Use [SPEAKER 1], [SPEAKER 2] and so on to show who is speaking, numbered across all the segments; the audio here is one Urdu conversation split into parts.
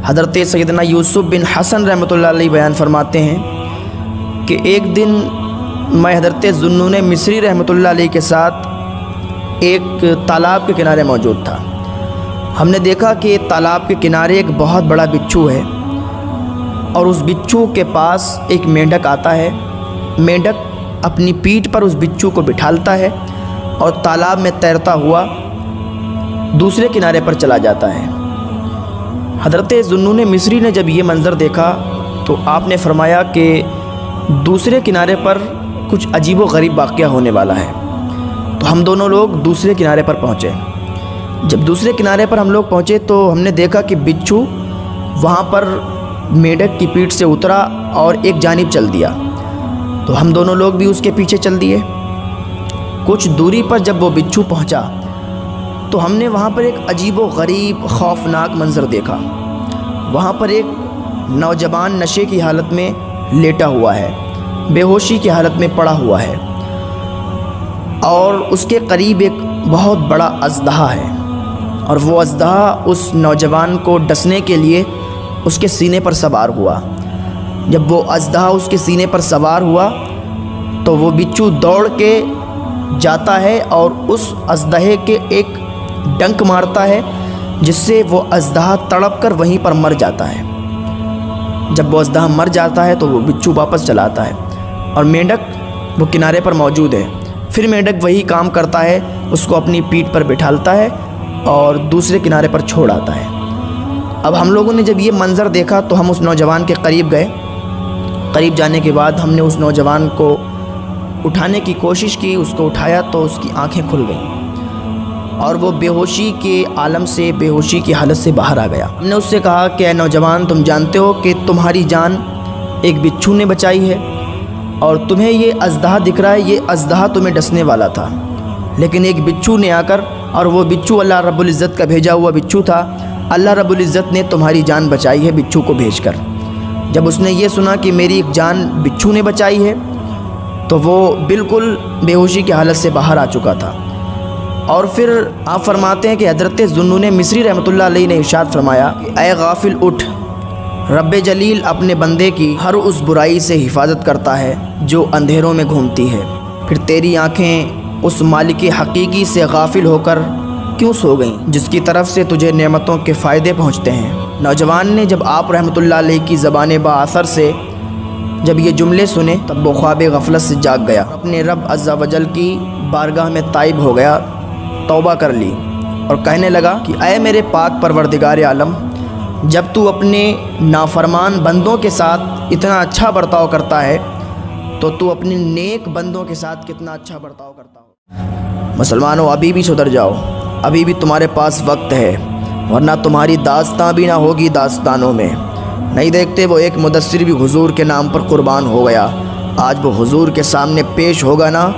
[SPEAKER 1] حضرت سیدنا یوسف بن حسن رحمۃ اللہ علیہ بیان فرماتے ہیں کہ ایک دن میں حضرت ذوالنون مصری رحمۃ اللہ علیہ کے ساتھ ایک تالاب کے کنارے موجود تھا۔ ہم نے دیکھا کہ تالاب کے کنارے ایک بہت بڑا بچھو ہے اور اس بچھو کے پاس ایک مینڈک آتا ہے۔ مینڈک اپنی پیٹھ پر اس بچھو کو بٹھالتا ہے اور تالاب میں تیرتا ہوا دوسرے کنارے پر چلا جاتا ہے۔ حضرت ذوالنون مصری نے جب یہ منظر دیکھا تو آپ نے فرمایا کہ دوسرے کنارے پر کچھ عجیب و غریب واقعہ ہونے والا ہے۔ تو ہم دونوں لوگ دوسرے کنارے پر پہنچے۔ جب دوسرے کنارے پر ہم لوگ پہنچے تو ہم نے دیکھا کہ بچھو وہاں پر مینڈک کی پیٹھ سے اترا اور ایک جانب چل دیا، تو ہم دونوں لوگ بھی اس کے پیچھے چل دیے۔ کچھ دوری پر جب وہ بچھو پہنچا تو ہم نے وہاں پر ایک عجیب و غریب خوفناک منظر دیکھا۔ وہاں پر ایک نوجوان نشے کی حالت میں لیٹا ہوا ہے، بے ہوشی کی حالت میں پڑا ہوا ہے، اور اس کے قریب ایک بہت بڑا اژدہا ہے، اور وہ اژدہا اس نوجوان کو ڈسنے کے لیے اس کے سینے پر سوار ہوا۔ جب وہ اژدہا اس کے سینے پر سوار ہوا تو وہ بچھو دوڑ کے جاتا ہے اور اس اژدہے کے ایک ڈنک مارتا ہے، جس سے وہ اژدہا تڑپ کر وہیں پر مر جاتا ہے۔ جب وہ اژدہا مر جاتا ہے تو وہ بچھو واپس چلا آتا ہے اور مینڈک وہ کنارے پر موجود ہے۔ پھر مینڈک وہی کام کرتا ہے، اس کو اپنی پیٹھ پر بٹھالتا ہے اور دوسرے کنارے پر چھوڑ آتا ہے۔ اب ہم لوگوں نے جب یہ منظر دیکھا تو ہم اس نوجوان کے قریب گئے۔ قریب جانے کے بعد ہم نے اس نوجوان کو اٹھانے کی کوشش کی، اس کو اٹھایا تو اس کی آنکھیں کھل گئیں اور وہ بے ہوشی کے عالم سے، بے ہوشی کی حالت سے باہر آ گیا۔ ہم نے اس سے کہا کہ اے نوجوان، تم جانتے ہو کہ تمہاری جان ایک بچھو نے بچائی ہے اور تمہیں یہ اژدہا دکھ رہا ہے، یہ اژدہا تمہیں ڈسنے والا تھا، لیکن ایک بچھو نے آ کر، اور وہ بچھو اللہ رب العزت کا بھیجا ہوا بچھو تھا، اللہ رب العزت نے تمہاری جان بچائی ہے بچھو کو بھیج کر۔ جب اس نے یہ سنا کہ میری ایک جان بچھو نے بچائی ہے تو وہ بالکل بے ہوشی کی حالت سے باہر آ چکا تھا۔ اور پھر آپ فرماتے ہیں کہ حضرت ذوالنون مصری رحمۃ اللہ علیہ نے ارشاد فرمایا کہ اے غافل اٹھ، رب جلیل اپنے بندے کی ہر اس برائی سے حفاظت کرتا ہے جو اندھیروں میں گھومتی ہے۔ پھر تیری آنکھیں اس مالک حقیقی سے غافل ہو کر کیوں سو گئیں جس کی طرف سے تجھے نعمتوں کے فائدے پہنچتے ہیں۔ نوجوان نے جب آپ رحمۃ اللہ علیہ کی زبان با اثر سے جب یہ جملے سنے تب وہ خواب غفلت سے جاگ گیا، اپنے رب عز و جل کی بارگاہ میں تائب ہو گیا، توبہ کر لی اور کہنے لگا کہ اے میرے پاک پروردگار عالم، جب تو اپنے نافرمان بندوں کے ساتھ اتنا اچھا برتاؤ کرتا ہے تو تو اپنے نیک بندوں کے ساتھ کتنا اچھا برتاؤ کرتا ہو۔ مسلمانوں، ابھی بھی سدھر جاؤ، ابھی بھی تمہارے پاس وقت ہے، ورنہ تمہاری داستان بھی نہ ہوگی داستانوں میں۔ نہیں دیکھتے وہ ایک مدثر بھی حضور کے نام پر قربان ہو گیا، آج وہ حضور کے سامنے پیش ہوگا نا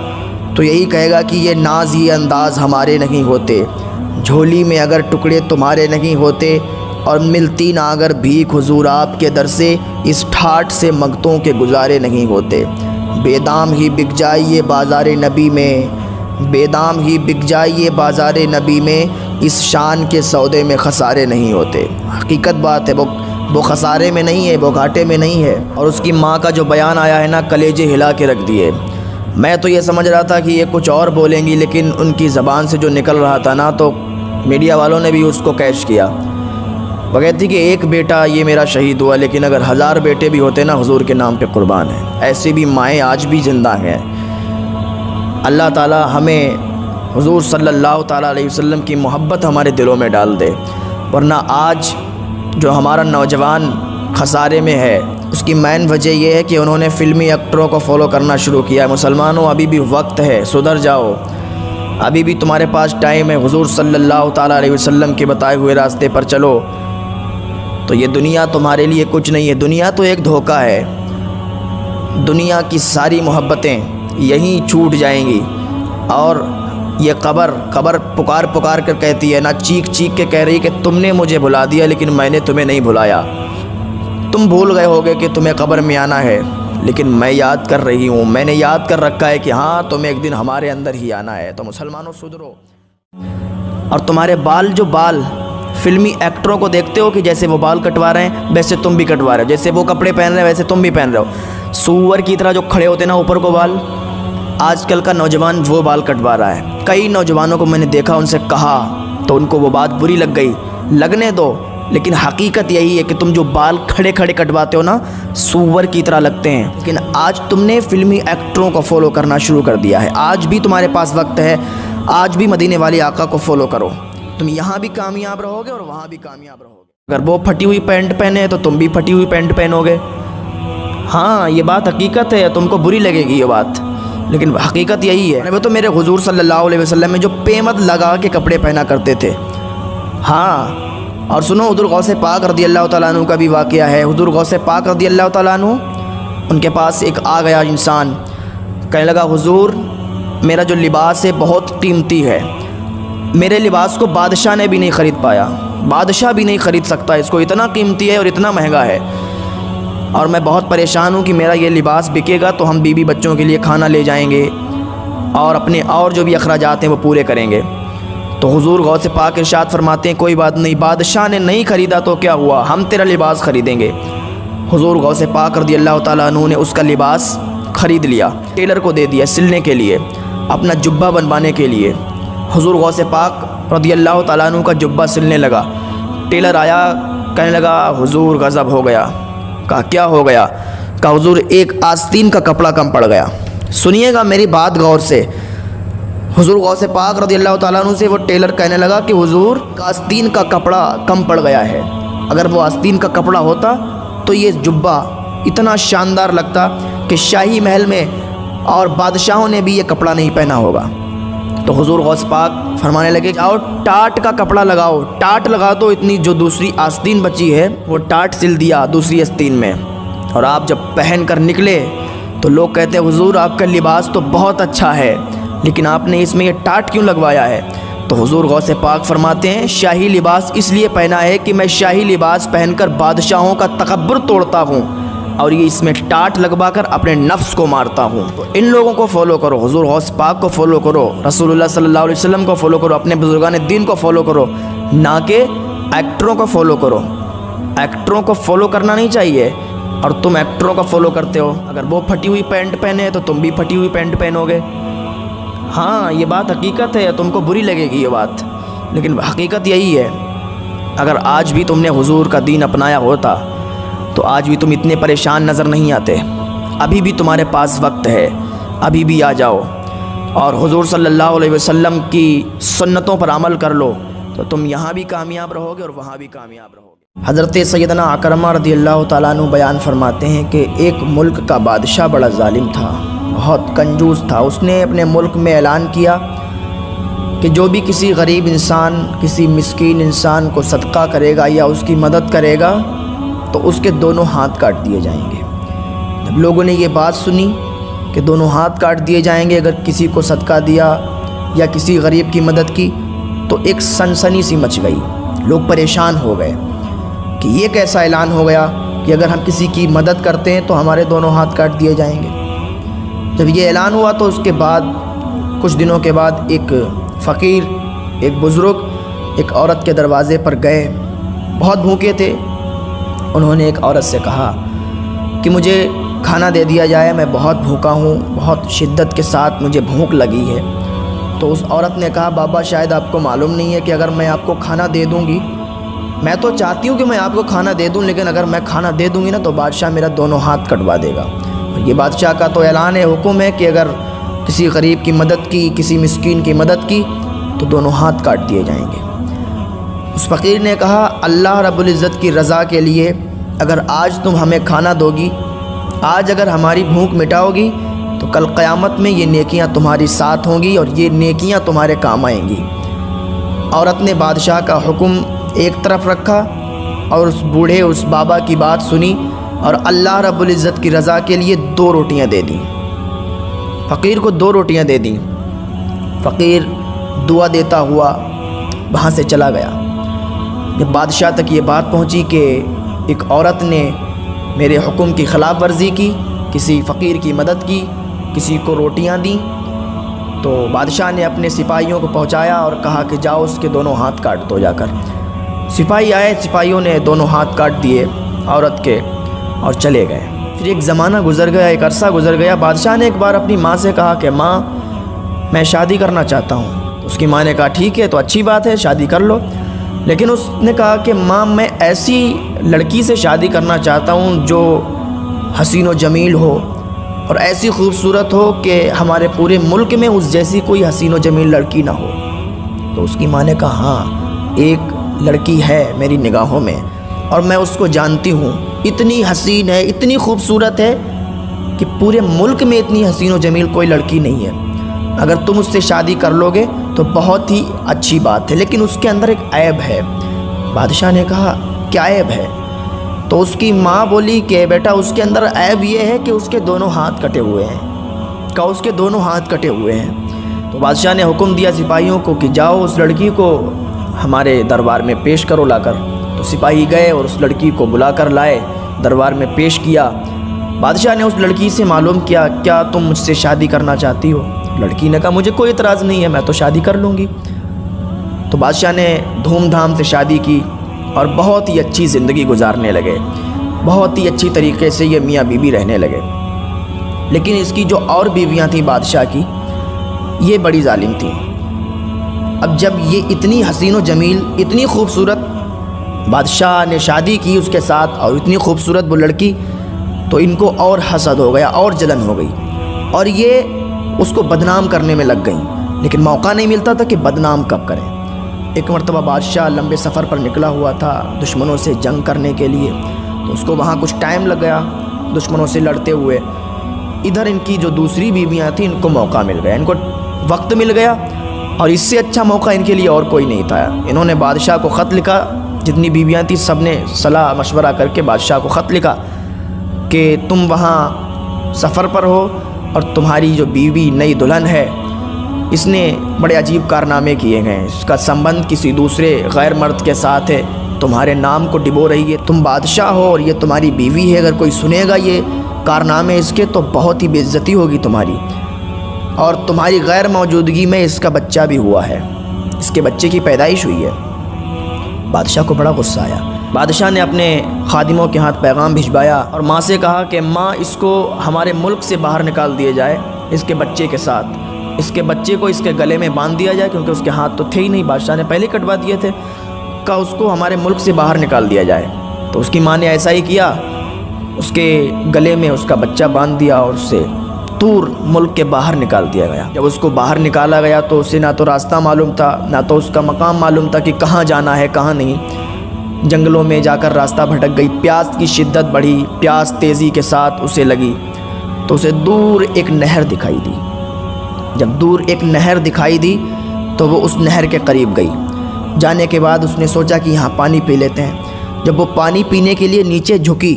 [SPEAKER 1] تو یہی کہے گا کہ یہ ناز، یہ انداز ہمارے نہیں ہوتے، جھولی میں اگر ٹکڑے تمہارے نہیں ہوتے اور ملتی نہ اگر بھیک حضور آپ کے در سے، اس ٹھاٹ سے منگتوں کے گزارے نہیں ہوتے۔ بے دام ہی بک جائیے بازار نبی میں، بے دام ہی بک جائیے بازار نبی میں، اس شان کے سودے میں خسارے نہیں ہوتے۔ حقیقت بات ہے، وہ خسارے میں نہیں ہے، وہ گھاٹے میں نہیں ہے۔ اور اس کی ماں کا جو بیان آیا ہے نا، کلیجے ہلا کے رکھ دیے۔ میں تو یہ سمجھ رہا تھا کہ یہ کچھ اور بولیں گی، لیکن ان کی زبان سے جو نکل رہا تھا نا تو میڈیا والوں نے بھی اس کو کیچ کیا۔ وہ کہتی کہ ایک بیٹا یہ میرا شہید ہوا، لیکن اگر 1000 بیٹے بھی ہوتے نا حضور کے نام پہ قربان ہیں۔ ایسی بھی مائیں آج بھی زندہ ہیں۔ اللہ تعالی ہمیں حضور صلی اللہ تعالیٰ علیہ وسلم کی محبت ہمارے دلوں میں ڈال دے، ورنہ آج جو ہمارا نوجوان خسارے میں ہے اس کی مین وجہ یہ ہے کہ انہوں نے فلمی ایکٹروں کو فالو کرنا شروع کیا ہے۔ مسلمانوں، ابھی بھی وقت ہے، سدھر جاؤ، ابھی بھی تمہارے پاس ٹائم ہے، حضور صلی اللہ تعالیٰ علیہ وسلم کے بتائے ہوئے راستے پر چلو، تو یہ دنیا تمہارے لیے کچھ نہیں ہے۔ دنیا تو ایک دھوکہ ہے، دنیا کی ساری محبتیں یہیں چھوٹ جائیں گی، اور یہ قبر پکار پکار کر کہتی ہے نا، چیخ چیخ کے کہہ رہی کہ تم نے مجھے بھلا دیا لیکن میں نے تمہیں نہیں بھلایا۔ تم بھول گئے ہوگے کہ تمہیں قبر میں آنا ہے، لیکن میں یاد کر رہی ہوں، میں نے یاد کر رکھا ہے کہ ہاں تمہیں ایک دن ہمارے اندر ہی آنا ہے۔ تو مسلمانوں سدھرو، اور تمہارے بال فلمی ایکٹروں کو دیکھتے ہو کہ جیسے وہ بال کٹوا رہے ہیں ویسے تم بھی کٹوا رہے ہو، جیسے وہ کپڑے پہن رہے ہیں ویسے تم بھی پہن رہے ہو، سور کی طرح جو کھڑے ہوتے ہیں نا اوپر کو بال، آج کل کا نوجوان وہ بال کٹوا رہا ہے۔ کئی نوجوانوں کو میں نے دیکھا، ان سے کہا تو ان کو وہ بات بری لگ گئی، لگنے دو، لیکن حقیقت یہی ہے کہ تم جو بال کھڑے کھڑے کٹواتے ہو نا سور کی طرح لگتے ہیں۔ لیکن آج تم نے فلمی ایکٹروں کو فالو کرنا شروع کر دیا ہے، آج بھی تمہارے پاس وقت ہے، آج بھی مدینے والے آقا کو فالو کرو، تم یہاں بھی کامیاب رہو گے اور وہاں بھی کامیاب رہو گے۔ اگر وہ پھٹی ہوئی پینٹ پہنے تو تم بھی پھٹی ہوئی پینٹ پہنو گے۔ ہاں یہ بات حقیقت ہے، تم کو بری لگے گی یہ بات، لیکن حقیقت یہی ہے۔ وہ تو میرے حضور صلی اللہ علیہ وسلم میں جو پیمد لگا کے کپڑے پہنا کرتے تھے۔ ہاں اور سنو، حضور غوث پاک رضی اللہ تعالیٰ عنہ کا بھی واقعہ ہے۔ حضور غوث پاک رضی اللہ تعالیٰ عنہ، ان کے پاس ایک آ گیا انسان، کہنے لگا حضور میرا جو لباس ہے بہت قیمتی ہے، میرے لباس کو بادشاہ نے بھی نہیں خرید پایا، بادشاہ بھی نہیں خرید سکتا، اس کو اتنا قیمتی ہے اور اتنا مہنگا ہے، اور میں بہت پریشان ہوں کہ میرا یہ لباس بکے گا تو ہم بیوی بچوں کے لیے کھانا لے جائیں گے اور اپنے اور جو بھی اخراجات ہیں وہ پورے کریں گے۔ تو حضور غوث پاک ارشاد فرماتے ہیں کوئی بات نہیں، بادشاہ نے نہیں خریدا تو کیا ہوا، ہم تیرا لباس خریدیں گے۔ حضور غوث پاک رضی اللہ تعالیٰ عنہ نے اس کا لباس خرید لیا، ٹیلر کو دے دیا سلنے کے لیے، اپنا جبہ بنوانے کے لیے۔ حضور غوث پاک رضی اللہ تعالیٰ عنہ کا جبہ سلنے لگا، ٹیلر آیا، کہنے لگا حضور غضب ہو گیا۔ کہا کیا ہو گیا؟ کہا حضور ایک آستین کا کپڑا کم پڑ گیا۔ سنیے گا میری بات غور سے، حضور غوث پاک رضی اللہ تعالیٰ عنہ سے وہ ٹیلر کہنے لگا کہ حضور آستین کا کپڑا کم پڑ گیا ہے، اگر وہ آستین کا کپڑا ہوتا تو یہ جبہ اتنا شاندار لگتا کہ شاہی محل میں اور بادشاہوں نے بھی یہ کپڑا نہیں پہنا ہوگا۔ تو حضور غوث پاک فرمانے لگے جاؤ ٹاٹ کا کپڑا لگاؤ، ٹاٹ لگا دو، اتنی جو دوسری آستین بچی ہے وہ ٹاٹ سل دیا دوسری آستین میں، اور آپ جب پہن کر نکلے تو لوگ کہتے ہیں حضور آپ کا لباس تو بہت اچھا ہے لیکن آپ نے اس میں یہ ٹاٹ کیوں لگوایا ہے؟ تو حضور غوث پاک فرماتے ہیں شاہی لباس اس لیے پہنا ہے کہ میں شاہی لباس پہن کر بادشاہوں کا تکبر توڑتا ہوں اور یہ اس میں ٹاٹ لگوا کر اپنے نفس کو مارتا ہوں۔ تو ان لوگوں کو فالو کرو، حضور غوث پاک کو فالو کرو، رسول اللہ صلی اللہ علیہ وسلم کو فالو کرو، اپنے بزرگان دین کو فالو کرو، نہ کہ ایکٹروں کو فالو کرو۔ ایکٹروں کو فالو کرنا نہیں چاہیے، اور تم ایکٹروں کو فالو کرتے ہو، اگر وہ پھٹی ہوئی پینٹ پہنے تو تم بھی پھٹی ہوئی پینٹ پہنو گے۔ ہاں یہ بات حقیقت ہے، تم کو بری لگے گی یہ بات، لیکن حقیقت یہی ہے۔ اگر آج بھی تم نے حضور کا دین اپنایا ہوتا تو آج بھی تم اتنے پریشان نظر نہیں آتے۔ ابھی بھی تمہارے پاس وقت ہے، ابھی بھی آ جاؤ اور حضور صلی اللہ علیہ وسلم کی سنتوں پر عمل کر لو تو تم یہاں بھی کامیاب رہو گے اور وہاں بھی کامیاب رہو گے۔ حضرت سیدنا عکرمہ رضی اللہ تعالیٰ عنہ بیان فرماتے ہیں کہ ایک ملک کا بادشاہ بڑا ظالم تھا، بہت کنجوس تھا۔ اس نے اپنے ملک میں اعلان کیا کہ جو بھی کسی غریب انسان، کسی مسکین انسان کو صدقہ کرے گا یا اس کی مدد کرے گا تو اس کے دونوں ہاتھ کاٹ دیے جائیں گے۔ جب لوگوں نے یہ بات سنی کہ دونوں ہاتھ کاٹ دیے جائیں گے اگر کسی کو صدقہ دیا یا کسی غریب کی مدد کی، تو ایک سنسنی سی مچ گئی، لوگ پریشان ہو گئے کہ یہ کیسا اعلان ہو گیا کہ اگر ہم کسی کی مدد کرتے ہیں تو ہمارے دونوں ہاتھ کاٹ دیے جائیں گے۔ جب یہ اعلان ہوا تو اس کے بعد کچھ دنوں کے بعد ایک فقیر، ایک بزرگ ایک عورت کے دروازے پر گئے، بہت بھوکے تھے۔ انہوں نے ایک عورت سے کہا کہ مجھے کھانا دے دیا جائے، میں بہت بھوکا ہوں، بہت شدت کے ساتھ مجھے بھوک لگی ہے۔ تو اس عورت نے کہا بابا شاید آپ کو معلوم نہیں ہے کہ اگر میں آپ کو کھانا دے دوں گی، میں تو چاہتی ہوں کہ میں آپ کو کھانا دے دوں، لیکن اگر میں کھانا دے دوں گی نا تو بادشاہ میرا دونوں ہاتھ کٹوا دے گا۔ یہ بادشاہ کا تو اعلان ہے، حکم ہے کہ اگر کسی غریب کی مدد کی، کسی مسکین کی مدد کی تو دونوں ہاتھ کاٹ دیے جائیں گے۔ اس فقیر نے کہا اللہ رب العزت کی رضا کے لیے اگر آج تم ہمیں کھانا دو گی، آج اگر ہماری بھوک مٹاؤ گی تو کل قیامت میں یہ نیکیاں تمہاری ساتھ ہوں گی اور یہ نیکیاں تمہارے کام آئیں گی۔ عورت نے بادشاہ کا حکم ایک طرف رکھا اور اس بوڑھے، اس بابا کی بات سنی اور اللہ رب العزت کی رضا کے لیے 2 روٹیاں دے دیں، فقیر کو 2 روٹیاں دے دیں۔ فقیر دعا دیتا ہوا وہاں سے چلا گیا۔ جب بادشاہ تک یہ بات پہنچی کہ ایک عورت نے میرے حکم کی خلاف ورزی کی، کسی فقیر کی مدد کی، کسی کو روٹیاں دیں، تو بادشاہ نے اپنے سپاہیوں کو پہنچایا اور کہا کہ جاؤ اس کے دونوں ہاتھ کاٹ دو جا کر۔ سپاہی آئے، سپاہیوں نے دونوں ہاتھ کاٹ دیے عورت کے اور چلے گئے۔ پھر ایک زمانہ گزر گیا، ایک عرصہ گزر گیا۔ بادشاہ نے ایک بار اپنی ماں سے کہا کہ ماں میں شادی کرنا چاہتا ہوں۔ اس کی ماں نے کہا ٹھیک ہے، تو اچھی بات ہے، شادی کر لو۔ لیکن اس نے کہا کہ ماں میں ایسی لڑکی سے شادی کرنا چاہتا ہوں جو حسین و جمیل ہو اور ایسی خوبصورت ہو کہ ہمارے پورے ملک میں اس جیسی کوئی حسین و جمیل لڑکی نہ ہو۔ تو اس کی ماں نے کہا ہاں ایک لڑکی ہے میری نگاہوں میں اور میں اس کو جانتی ہوں، اتنی حسین ہے، اتنی خوبصورت ہے کہ پورے ملک میں اتنی حسین و جمیل کوئی لڑکی نہیں ہے۔ اگر تم اس سے شادی کر لو گے تو بہت ہی اچھی بات ہے، لیکن اس کے اندر ایک عیب ہے۔ بادشاہ نے کہا کیا عیب ہے؟ تو اس کی ماں بولی کہ بیٹا اس کے اندر عیب یہ ہے کہ اس کے دونوں ہاتھ کٹے ہوئے ہیں۔ کہا اس کے دونوں ہاتھ کٹے ہوئے ہیں۔ تو بادشاہ نے حکم دیا سپاہیوں کو کہ جاؤ اس لڑکی کو ہمارے دربار میں پیش کرو لا کر۔ تو سپاہی گئے اور اس لڑکی کو بلا کر لائے، دربار میں پیش کیا۔ بادشاہ نے اس لڑکی سے معلوم کیا کیا تم مجھ سے شادی کرنا چاہتی ہو؟ لڑکی نے کہا مجھے کوئی اعتراض نہیں ہے، میں تو شادی کر لوں گی۔ تو بادشاہ نے دھوم دھام سے شادی کی اور بہت ہی اچھی زندگی گزارنے لگے، بہت ہی اچھی طریقے سے یہ میاں بیوی رہنے لگے۔ لیکن اس کی جو اور بیویاں تھیں بادشاہ کی، یہ بڑی ظالم تھیں۔ اب جب یہ اتنی حسین و جمیل، اتنی خوبصورت بادشاہ نے شادی کی اس کے ساتھ اور اتنی خوبصورت وہ لڑکی، تو ان کو اور حسد ہو گیا اور جلن ہو گئی اور یہ اس کو بدنام کرنے میں لگ گئیں۔ لیکن موقع نہیں ملتا تھا کہ بدنام کب کریں۔ ایک مرتبہ بادشاہ لمبے سفر پر نکلا ہوا تھا دشمنوں سے جنگ کرنے کے لیے، تو اس کو وہاں کچھ ٹائم لگ گیا دشمنوں سے لڑتے ہوئے۔ ادھر ان کی جو دوسری بیویاں تھیں ان کو موقع مل گیا، ان کو وقت مل گیا، اور اس سے اچھا موقع ان کے لیے اور کوئی نہیں تھا۔ انہوں نے بادشاہ کو خط لکھا، جتنی بیویاں تھیں سب نے صلاح مشورہ کر کے بادشاہ کو خط لکھا کہ تم وہاں سفر پر ہو اور تمہاری جو بیوی نئی دلہن ہے اس نے بڑے عجیب کارنامے کیے ہیں، اس کا سنبندھ کسی دوسرے غیر مرد کے ساتھ ہے، تمہارے نام کو ڈبو رہی ہے، تم بادشاہ ہو اور یہ تمہاری بیوی ہے، اگر کوئی سنے گا یہ کارنامے اس کے تو بہت ہی بے عزتی ہوگی تمہاری، اور تمہاری غیر موجودگی میں اس کا بچہ بھی ہوا ہے، اس کے بچے کی پیدائش ہوئی ہے۔ بادشاہ کو بڑا غصہ آیا۔ بادشاہ نے اپنے خادموں کے ہاتھ پیغام بھجوایا اور ماں سے کہا کہ ماں اس کو ہمارے ملک سے باہر نکال دیا جائے، اس کے بچے کے ساتھ، اس کے بچے کو اس کے گلے میں باندھ دیا جائے، کیونکہ اس کے ہاتھ تو تھے ہی نہیں، بادشاہ نے پہلے کٹوا دیے تھے، کہا اس کو ہمارے ملک سے باہر نکال دیا جائے۔ تو اس کی ماں نے ایسا ہی کیا، اس کے گلے میں اس کا بچہ باندھ دیا اور اسے دور ملک کے باہر نکال دیا گیا۔ جب اس کو باہر نکالا گیا تو اسے نہ تو راستہ معلوم تھا، نہ تو اس کا مقام معلوم تھا کہ کہاں جانا ہے کہاں نہیں۔ جنگلوں میں جا کر راستہ بھٹک گئی، پیاس کی شدت بڑھی، پیاس تیزی کے ساتھ اسے لگی، تو اسے دور ایک نہر دکھائی دی۔ جب دور ایک نہر دکھائی دی تو وہ اس نہر کے قریب گئی۔ جانے کے بعد اس نے سوچا کہ یہاں پانی پی لیتے ہیں۔ جب وہ پانی پینے کے لیے نیچے جھکی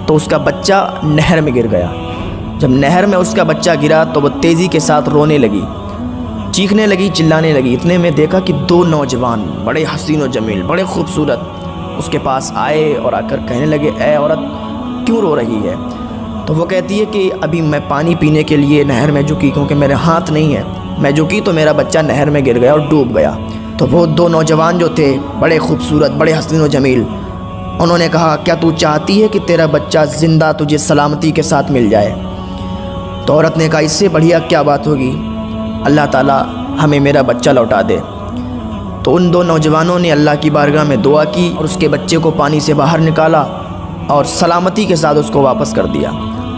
[SPEAKER 1] تو اس کا بچہ نہر میں گر گیا۔ جب نہر میں اس کا بچہ گرا تو وہ تیزی کے ساتھ رونے لگی، چیخنے لگی، چلانے لگی۔ اتنے میں دیکھا کہ دو نوجوان بڑے حسین و جمیل، بڑے خوبصورت اس کے پاس آئے اور آ کر کہنے لگے اے عورت کیوں رو رہی ہے؟ تو وہ کہتی ہے کہ ابھی میں پانی پینے کے لیے نہر میں جھکی، کیونکہ میرے ہاتھ نہیں ہے، میں جھکی تو میرا بچہ نہر میں گر گیا اور ڈوب گیا۔ تو وہ دو نوجوان جو تھے بڑے خوبصورت، بڑے حسین و جمیل، انہوں نے کہا کیا تو چاہتی ہے کہ تیرا بچہ زندہ تجھے سلامتی کے ساتھ مل جائے؟ تو عورت نے کہا اس سے بڑھیا کیا بات ہوگی، اللہ تعالیٰ ہمیں میرا بچہ لوٹا دے۔ تو ان دو نوجوانوں نے اللہ کی بارگاہ میں دعا کی اور اس کے بچے کو پانی سے باہر نکالا اور سلامتی کے ساتھ اس کو واپس کر دیا۔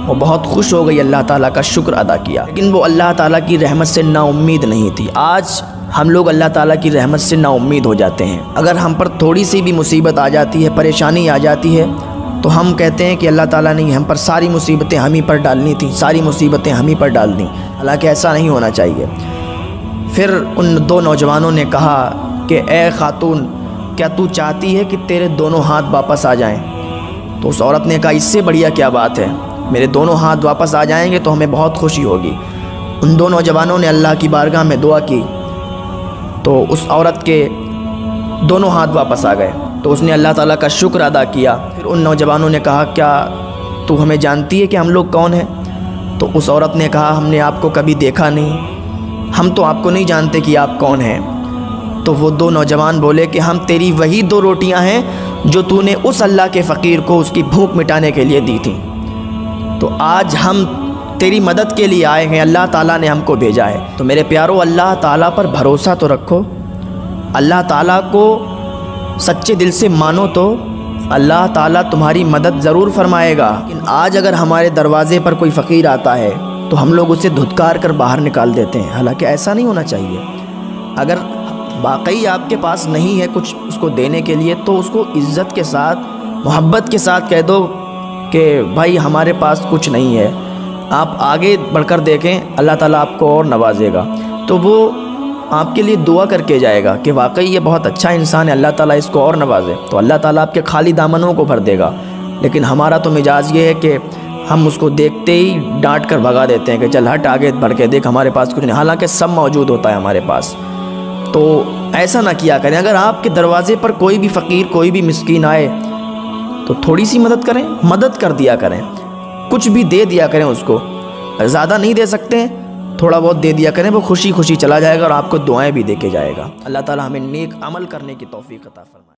[SPEAKER 1] وہ بہت خوش ہو گئی، اللہ تعالیٰ کا شکر ادا کیا، لیکن وہ اللہ تعالیٰ کی رحمت سے نا امید نہیں تھی۔ آج ہم لوگ اللہ تعالیٰ کی رحمت سے نا امید ہو جاتے ہیں۔ اگر ہم پر تھوڑی سی بھی مصیبت آ جاتی ہے، پریشانی آ جاتی ہے، تو ہم کہتے ہیں کہ اللہ تعالیٰ نے ہم پر ساری مصیبتیں ہم ہی پر ڈالنی تھیں، ساری مصیبتیں ہم ہی پر ڈال دیں، حالانکہ ایسا نہیں ہونا چاہیے۔ پھر ان دو نوجوانوں نے کہا کہ اے خاتون کیا تو چاہتی ہے کہ تیرے دونوں ہاتھ واپس آ جائیں؟ تو اس عورت نے کہا اس سے بڑھیا کیا بات ہے، میرے دونوں ہاتھ واپس آ جائیں گے تو ہمیں بہت خوشی ہوگی۔ ان دو نوجوانوں نے اللہ کی بارگاہ میں دعا کی تو اس عورت کے دونوں ہاتھ واپس آ گئے، تو اس نے اللہ تعالیٰ کا شکر ادا کیا۔ پھر ان نوجوانوں نے کہا کیا تو ہمیں جانتی ہے کہ ہم لوگ کون ہیں؟ تو اس عورت نے کہا ہم نے آپ کو کبھی دیکھا نہیں، ہم تو آپ کو نہیں جانتے کہ آپ کون ہیں۔ تو وہ دو نوجوان بولے کہ ہم تیری وہی دو روٹیاں ہیں جو تو نے اس اللہ کے فقیر کو اس کی بھوک مٹانے کے لیے دی تھیں، تو آج ہم تیری مدد کے لیے آئے ہیں، اللہ تعالیٰ نے ہم کو بھیجا ہے۔ تو میرے پیارو، اللہ تعالیٰ پر بھروسہ تو رکھو، اللہ تعالیٰ کو سچے دل سے مانو تو اللہ تعالیٰ تمہاری مدد ضرور فرمائے گا۔ لیکن آج اگر ہمارے دروازے پر کوئی فقیر آتا ہے تو ہم لوگ اسے دھتکار کر باہر نکال دیتے ہیں، حالانکہ ایسا نہیں ہونا چاہیے۔ اگر واقعی آپ کے پاس نہیں ہے کچھ اس کو دینے کے لیے تو اس کو عزت کے ساتھ، محبت کے ساتھ کہہ دو کہ بھائی ہمارے پاس کچھ نہیں ہے، آپ آگے بڑھ کر دیکھیں، اللہ تعالیٰ آپ کو اور نوازے گا۔ تو وہ آپ کے لیے دعا کر کے جائے گا کہ واقعی یہ بہت اچھا انسان ہے، اللہ تعالیٰ اس کو اور نوازے، تو اللہ تعالیٰ آپ کے خالی دامنوں کو بھر دے گا۔ لیکن ہمارا تو مزاج یہ ہے کہ ہم اس کو دیکھتے ہی ڈانٹ کر بھگا دیتے ہیں کہ چل ہٹ آگے بڑھ کے دیکھ، ہمارے پاس کچھ نہیں، حالانکہ سب موجود ہوتا ہے ہمارے پاس۔ تو ایسا نہ کیا کریں۔ اگر آپ کے دروازے پر کوئی بھی فقیر، کوئی بھی مسکین آئے تو تھوڑی سی مدد کریں، مدد کر دیا کریں، کچھ بھی دے دیا کریں اس کو۔ زیادہ نہیں دے سکتے، تھوڑا بہت دے دیا کریں، وہ خوشی خوشی چلا جائے گا اور آپ کو دعائیں بھی دے کے جائے گا۔ اللہ تعالیٰ ہمیں نیک عمل کرنے کی توفیق عطا فرمائے۔